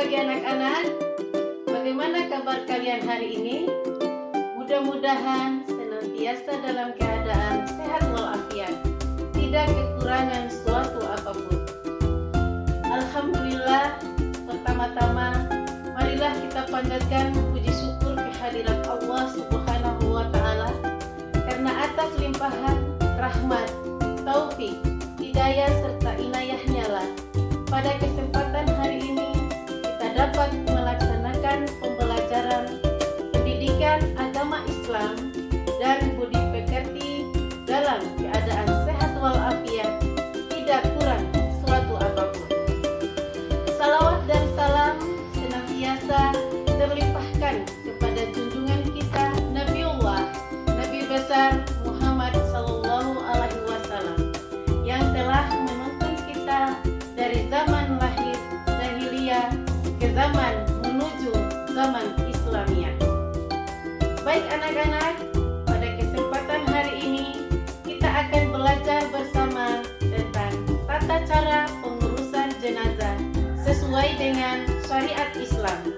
bagi anak-anak, bagaimana kabar kalian hari ini? Mudah-mudahan senantiasa dalam keadaan sehat walafiat, tidak kekurangan suatu apapun. Alhamdulillah, pertama-tama marilah kita panjatkan puji syukur kehadirat Allah Subhanahu wa Ta'ala, karena atas limpahan rahmat, taufik, hidayah serta inayahnya lah pada kesempatan hari ini kita dapat melaksanakan pembelajaran pendidikan agama Islam dan budi pekerti dalam keadaan sehat walafiat, tidak kurang suatu apapun. Salawat dan salam senantiasa terlimpahkan kepada junjungan kita Nabiullah, Nabi besar Muhammad Sallallahu Alaihi Wasallam, yang telah menuntun kita dari zaman lahir jahiliyah ke zaman menuju zaman Islamiyah. Baik anak-anak, pada kesempatan hari ini kita akan belajar bersama tentang tata cara pengurusan jenazah sesuai dengan syariat Islam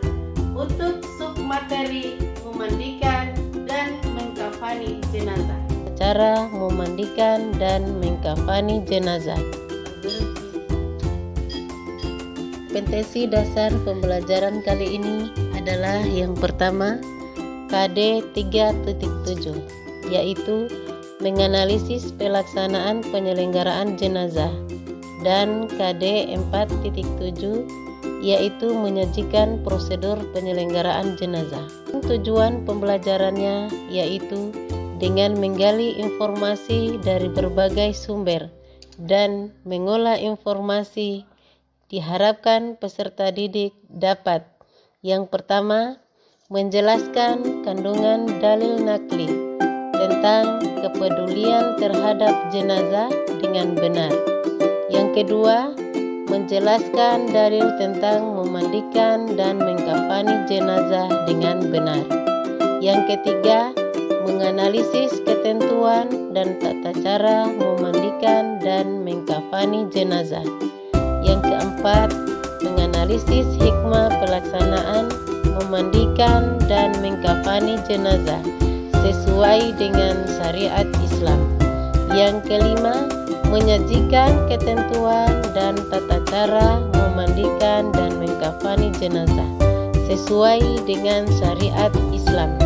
untuk submateri memandikan dan mengkafani jenazah. Cara memandikan dan mengkafani jenazah. Kompetensi dasar pembelajaran kali ini adalah yang pertama, KD 3.7, yaitu menganalisis pelaksanaan penyelenggaraan jenazah, dan KD 4.7, yaitu menyajikan prosedur penyelenggaraan jenazah. Tujuan pembelajarannya yaitu dengan menggali informasi dari berbagai sumber dan mengolah informasi. Diharapkan peserta didik dapat yang pertama, menjelaskan kandungan dalil nakli tentang kepedulian terhadap jenazah dengan benar. Yang kedua, menjelaskan dalil tentang memandikan dan mengkafani jenazah dengan benar. Yang ketiga, menganalisis ketentuan dan tata cara memandikan dan mengkafani jenazah. Yang keempat, menganalisis hikmah pelaksanaan memandikan dan mengkafani jenazah sesuai dengan syariat Islam. Yang kelima, menyajikan ketentuan dan tata cara memandikan dan mengkafani jenazah sesuai dengan syariat Islam.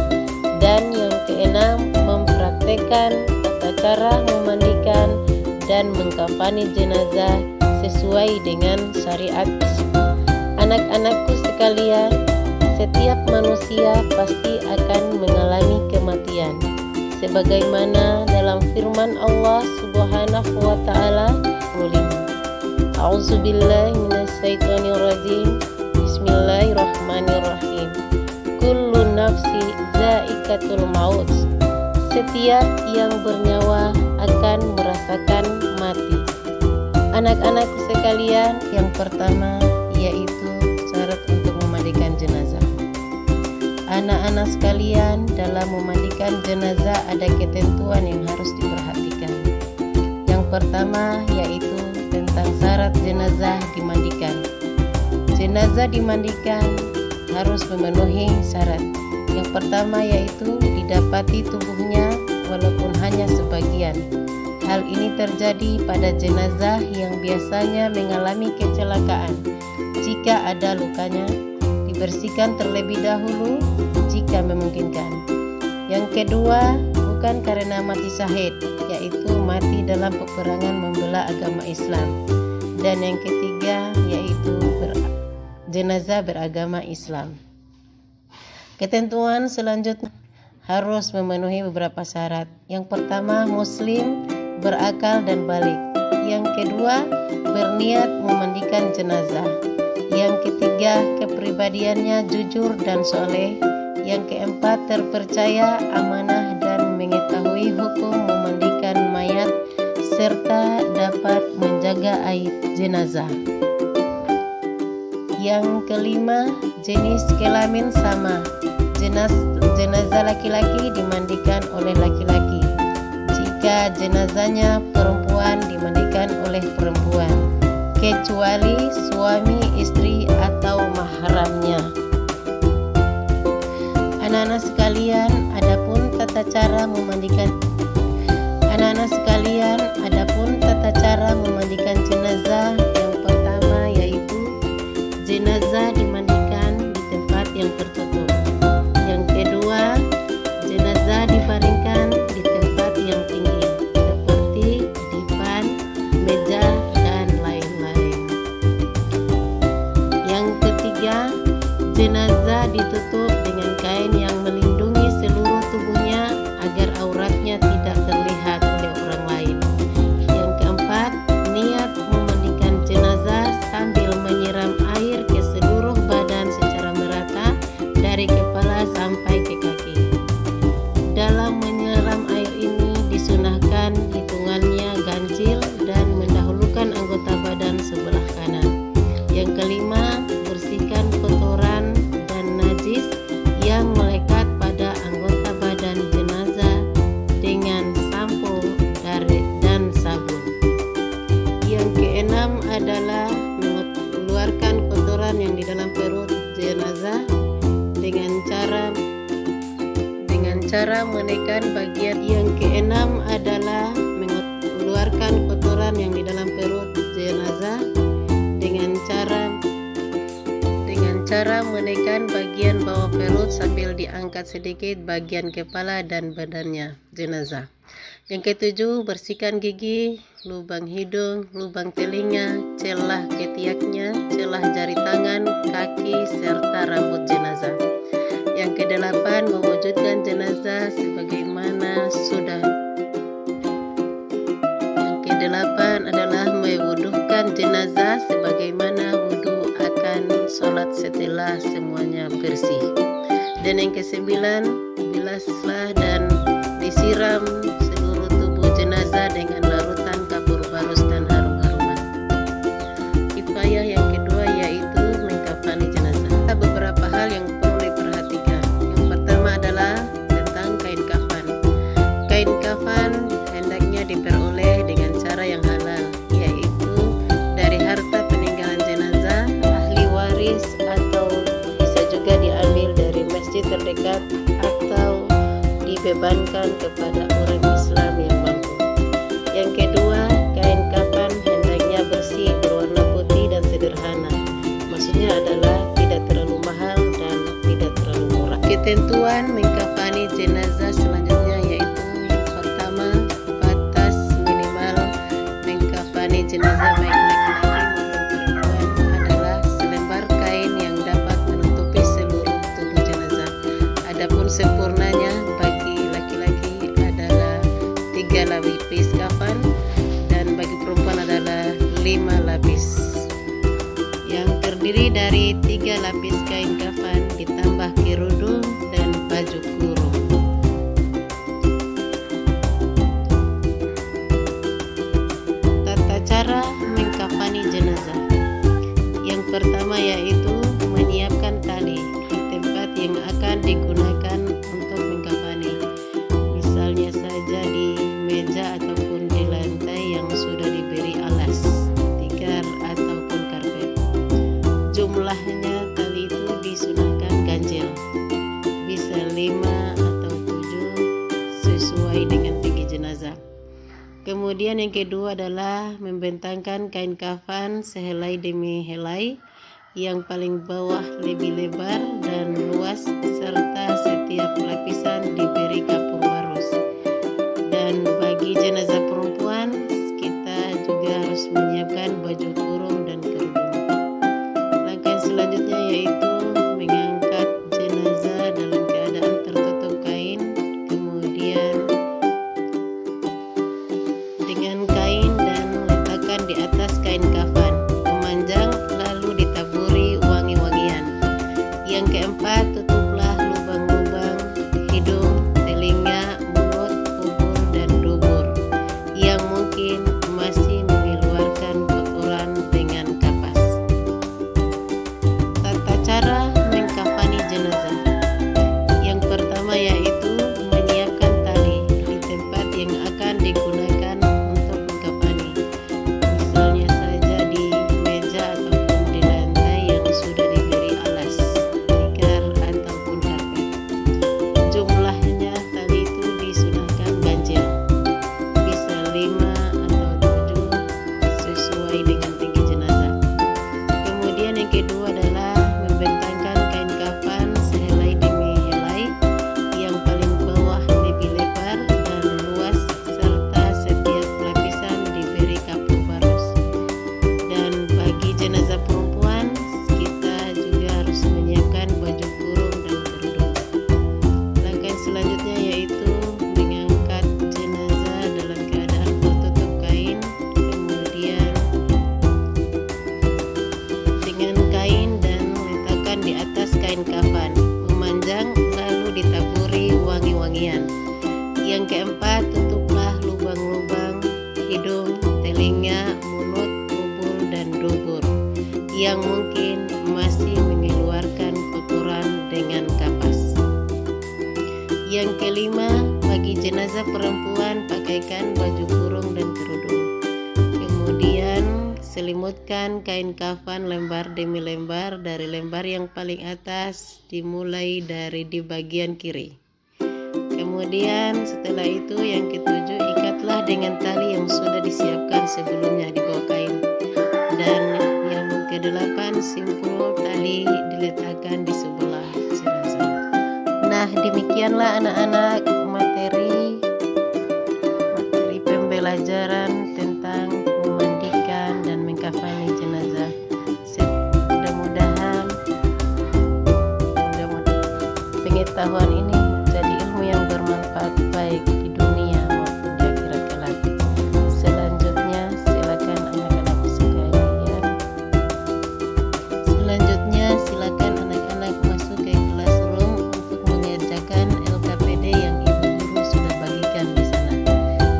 Dan yang keenam, mempraktekkan tata cara memandikan dan mengkafani jenazah sesuai dengan syariat Islam. Anak-anakku sekalian, setiap manusia pasti akan mengalami kematian, sebagaimana dalam firman Allah Subhanahu wa Ta'ala, A'udzubillahi minasyaitonirrajim. Bismillahirrahmanirrahim. Kullu nafsi za'iqatul maut. Setiap yang bernyawa akan merasakan mati. Anak-anakku sekalian, yang pertama yaitu syarat untuk memandikan jenazah. Anak-anak sekalian, dalam memandikan jenazah ada ketentuan yang harus diperhatikan. Yang pertama yaitu tentang syarat jenazah dimandikan. Jenazah dimandikan harus memenuhi syarat. Yang pertama yaitu didapati tubuhnya walaupun hanya sebagian. Hal ini terjadi pada jenazah yang biasanya mengalami kecelakaan. Jika ada lukanya, dibersihkan terlebih dahulu jika memungkinkan. Yang kedua, bukan karena mati syahid, yaitu mati dalam peperangan membela agama Islam. Dan yang ketiga, yaitu jenazah beragama Islam. Ketentuan selanjutnya harus memenuhi beberapa syarat. Yang pertama, muslim, berakal dan balik. Yang kedua, berniat memandikan jenazah. Yang ketiga, kepribadiannya jujur dan soleh. Yang keempat, terpercaya, amanah dan mengetahui hukum memandikan mayat serta dapat menjaga aib jenazah. Yang kelima, jenis kelamin sama. Jenazah laki-laki dimandikan oleh laki-laki. Jika jenazahnya perempuan dimandikan oleh perempuan. kecuali suami, istri, atau mahramnya. Anak-anak sekalian, adapun tata cara memandikan jenazah yang pertama yaitu jenazah dimandikan di tempat yang tertutup. Yang kedua, jenazah dibaringkan di tempat yang tinggi seperti dipan, meja, dan lain-lain. Yang ketiga, jenazah ditutup dengan kain yang melindungi seluruh tubuhnya agar auratnya tidak terlihat oleh orang lain. Yang keempat, niat memandikan jenazah sambil menyiram air ke seluruh badan secara merata dari kepala sampai ke kaki. Dalam menyiram air ini disunahkan hitungannya ganjil dan mendahulukan anggota badan sebelah kanan. Yang kelima, bersihkan kotoran dan najis yang melekat pada anggota badan jenazah dengan sampo dan sabun. Yang keenam adalah mengeluarkan kotoran yang di dalam perut jenazah dengan cara menekan bagian. Yang keenam adalah mengeluarkan kotoran yang di dalam perut jenazah dengan cara menekan bagian bawah perut sambil diangkat sedikit bagian kepala dan badannya jenazah. Yang ketujuh, bersihkan gigi, lubang hidung, lubang telinga, celah ketiaknya, celah jari tangan, kaki, serta rambut jenazah. Yang kedelapan, mewujudkan jenazah sebagaimana sudah. Yang kedelapan adalah mewuduhkan jenazah sebagaimana wudu akan sholat setelah semuanya bersih. Dan yang kesembilan, bilaslah dan disiram seluruh tubuh jenazah dengan larutan kapur barus dan harum-haruman. Kifayah yang kedua yaitu mengkafani jenazah. Ada beberapa hal yang perlu diperhatikan. Yang pertama adalah tentang kain kafan. Kain kafan hendaknya diperoleh dengan cara yang halal, yaitu dari harta peninggalan jenazah, ahli waris, atau bisa juga diambil dari masjid terdekat atau dibebankan kepada orang Islam yang mampu. Yang kedua, kain kafan hendaknya bersih, berwarna putih dan sederhana. Maksudnya adalah tidak terlalu mahal dan tidak terlalu murah. Ketentuan mengkafani jenazah selanjutnya yaitu yang pertama, batas minimal mengkafani jenazah baik laki-laki maupun perempuan adalah selembar kain yang dapat menutupi seluruh tubuh jenazah. Adapun sempurnanya bagi laki-laki adalah 3 lapis kafan dan bagi perempuan adalah 5 lapis, yang terdiri dari 3 lapis kain kafan ditambah kerudung dan baju kurung. Tata cara mengkafani jenazah. Yang pertama yaitu menyiapkan tali di tempat yang akan digunakan untuk mengkafani. Misalnya saja di meja ataupun di lantai yang sudah diberi alas, tikar ataupun karpet. Jumlahnya tali itu disunahkan ganjil, bisa 5 atau 7 sesuai dengan tinggi jenazah. Kemudian yang kedua adalah membentangkan kain kafan sehelai demi helai, yang paling bawah lebih lebar dan luas, serta setiap lapisan diberi kapur barus. Dan bagi jenazah perempuan, kita juga harus menyiapkan baju kurung dan kerudung. Langkah selanjutnya yaitu mengangkat jenazah dalam keadaan tertutup kain, kemudian dengan kain dan letakkan di atas kain kafan, memanjang lalu ditaburi wangi-wangian. Yang keempat, tutuplah lubang-lubang hidung, telinga, yang mungkin masih mengeluarkan kotoran dengan kapas. Yang kelima, bagi jenazah perempuan pakaikan baju kurung dan kerudung. Kemudian selimutkan kain kafan lembar demi lembar dari lembar yang paling atas dimulai dari di bagian kiri. Kemudian setelah itu yang ketujuh, ikatlah dengan tali yang sudah disiapkan sebelumnya di bawah kain. Dan yang kedelapan, simpul tali diletakkan di sebelah jenazah. Nah, demikianlah anak-anak materi pembelajaran tentang memandikan dan mengkafani jenazah. Mudah-mudahan pengetahuan ini menjadi ilmu yang bermanfaat baik di dunia maupun di akhirat kelak. Selanjutnya silakan anak-anak sekalian. Silakan anak-anak masuk ke classroom untuk mengerjakan LKPD yang ibu guru sudah bagikan di sana.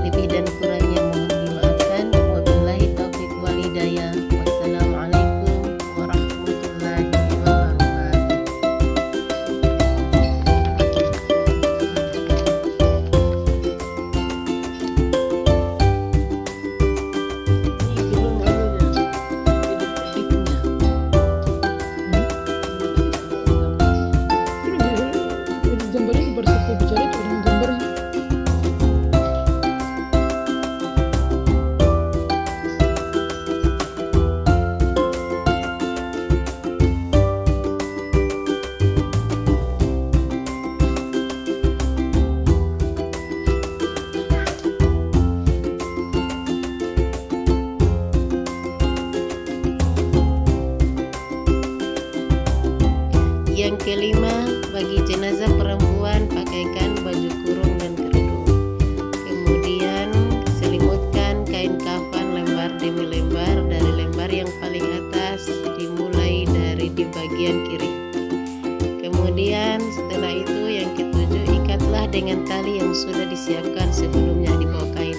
Lebih dan kurangnya mohon dimaafkan. Wabillahi taufiq wal hidayah. Wassalamualaikum warahmatullahi wabarakatuh. Gambarnya pada saat saya bicara itu dengan gambarnya. Yang kelima, bagi jenazah perempuan pakaikan baju kurung dan kerudung. Kemudian selimutkan kain kafan lembar demi lembar dari lembar yang paling atas dimulai dari di bagian kiri. Kemudian setelah itu yang ketujuh, ikatlah dengan tali yang sudah disiapkan sebelumnya di bawah kain.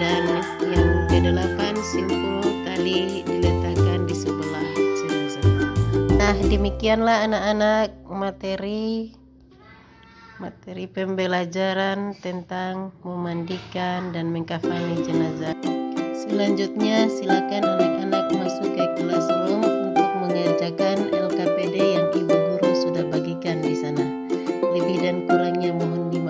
Dan yang kedelapan, simpul tali diletakkan di sebelah jenazah. Nah, demikianlah anak-anak materi pembelajaran tentang memandikan dan mengkafani jenazah. Selanjutnya silakan anak-anak masuk ke classroom untuk mengerjakan LKPD yang ibu guru sudah bagikan di sana. Lebih dan kurangnya mohon dimaafkan.